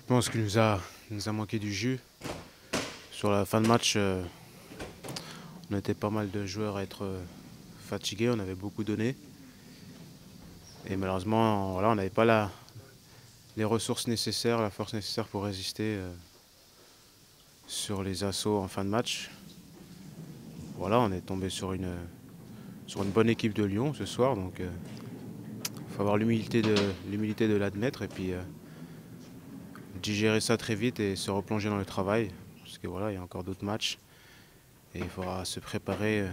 pense qu'il nous a manqué du jus. Sur la fin de match, on était pas mal de joueurs à être fatigués, on avait beaucoup donné. Et malheureusement, voilà, on n'avait pas les ressources nécessaires, la force nécessaire pour résister sur les assauts en fin de match. Voilà, on est tombé sur une bonne équipe de Lyon ce soir, donc il faut avoir l'humilité de l'admettre et puis digérer ça très vite et se replonger dans le travail. Parce que voilà, il y a encore d'autres matchs et il faudra se préparer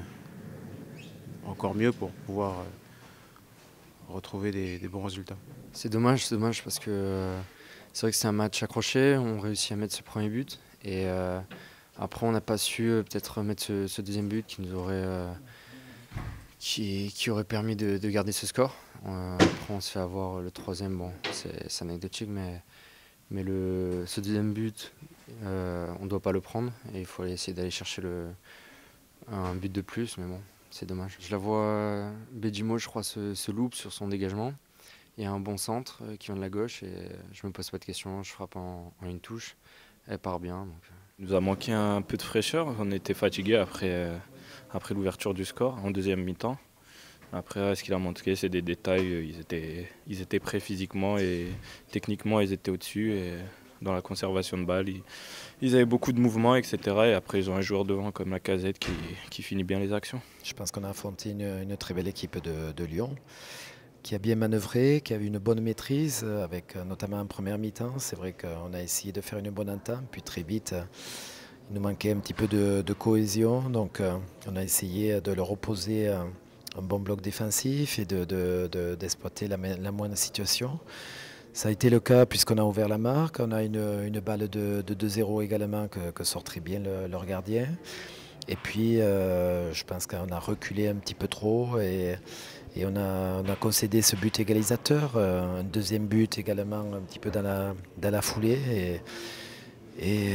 encore mieux pour pouvoir retrouver des bons résultats. C'est dommage parce que c'est vrai que c'est un match accroché, on réussit à mettre ce premier but et après on n'a pas su peut-être mettre ce deuxième but qui nous aurait qui aurait permis de garder ce score. Après on se fait avoir le troisième, bon c'est anecdotique mais ce deuxième but on ne doit pas le prendre et il faut essayer d'aller chercher un but de plus, mais bon c'est dommage. Je la vois, Bedjimo je crois se loupe sur son dégagement. Il y a un bon centre qui vient de la gauche et je me pose pas de questions, je frappe en une touche, elle part bien. Donc. Il nous a manqué un peu de fraîcheur, on était fatigué après l'ouverture du score en deuxième mi-temps. Après, ce qu'il a manqué, c'est des détails, ils étaient prêts physiquement et techniquement, ils étaient au-dessus. Et dans la conservation de balles, ils avaient beaucoup de mouvements, etc. Et après, ils ont un joueur devant comme Lacazette qui finit bien les actions. Je pense qu'on a affronté une très belle équipe de Lyon, qui a bien manœuvré, qui a eu une bonne maîtrise, avec notamment en première mi-temps. C'est vrai qu'on a essayé de faire une bonne entame, puis très vite, il nous manquait un petit peu de cohésion. Donc on a essayé de leur opposer un bon bloc défensif et d'exploiter la moindre situation. Ça a été le cas puisqu'on a ouvert la marque. On a une balle de 2-0 également que sort très bien leur gardien. Et puis je pense qu'on a reculé un petit peu trop et on a concédé ce but égalisateur, un deuxième but également un petit peu dans la foulée. Et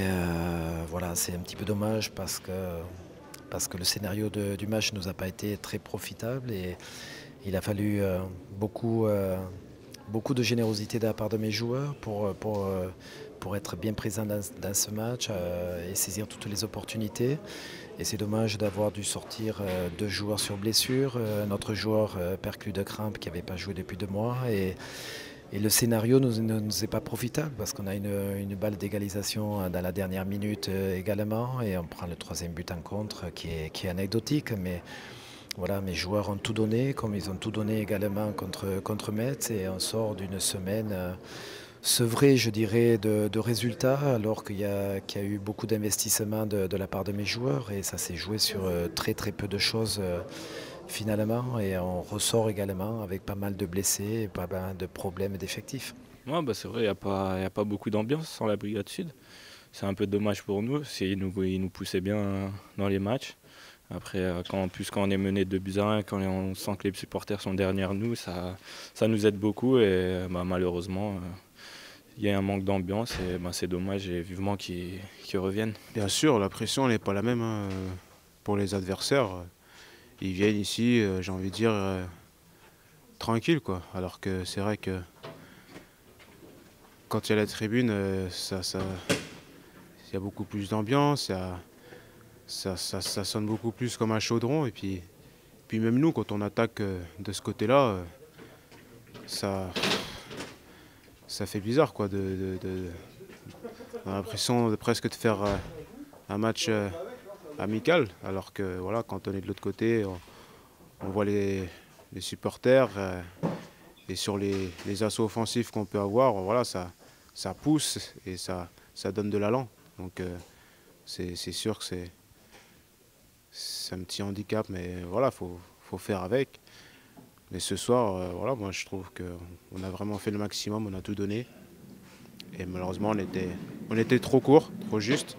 voilà, c'est un petit peu dommage parce que le scénario du match ne nous a pas été très profitable et il a fallu beaucoup de générosité de la part de mes joueurs pour être bien présent dans ce match et saisir toutes les opportunités. Et c'est dommage d'avoir dû sortir 2 joueurs sur blessure, notre joueur perclus de crampes qui n'avait pas joué depuis 2 mois. Et le scénario ne nous est pas profitable parce qu'on a une balle d'égalisation dans la dernière minute également et on prend le troisième but en contre qui est anecdotique. Mais voilà, mes joueurs ont tout donné, comme ils ont tout donné également contre Metz, et on sort d'une semaine sevrée, je dirais, de résultats, alors qu'il y a eu beaucoup d'investissements de la part de mes joueurs, et ça s'est joué sur très très peu de choses finalement, et on ressort également avec pas mal de blessés et pas mal de problèmes d'effectifs. Ouais, bah c'est vrai, il n'y a pas beaucoup d'ambiance sans la Brigade Sud. C'est un peu dommage pour nous, ils nous poussaient bien dans les matchs. Après, quand on est mené 2-1, quand on sent que les supporters sont derrière nous, ça nous aide beaucoup. Et malheureusement, il y a un manque d'ambiance et c'est dommage et vivement qu'ils reviennent. Bien sûr, la pression n'est pas la même pour les adversaires. Ils viennent ici, j'ai envie de dire, tranquille, quoi. Alors que c'est vrai que quand il y a la tribune, il y a beaucoup plus d'ambiance, ça sonne beaucoup plus comme un chaudron. Et puis même nous, quand on attaque de ce côté-là, ça fait bizarre, quoi. On a l'impression presque de faire un match amical, alors que voilà, quand on est de l'autre côté, on voit les supporters et sur les assauts offensifs qu'on peut avoir, voilà, ça pousse et ça donne de l'allant. Donc c'est sûr que c'est un petit handicap, mais voilà, faut faire avec. Mais ce soir, voilà, moi je trouve qu'on a vraiment fait le maximum, on a tout donné. Et malheureusement, on était trop court, trop juste,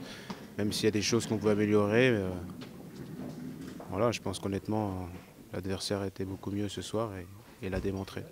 même s'il y a des choses qu'on peut améliorer. Voilà, je pense qu'honnêtement, l'adversaire était beaucoup mieux ce soir et l'a démontré.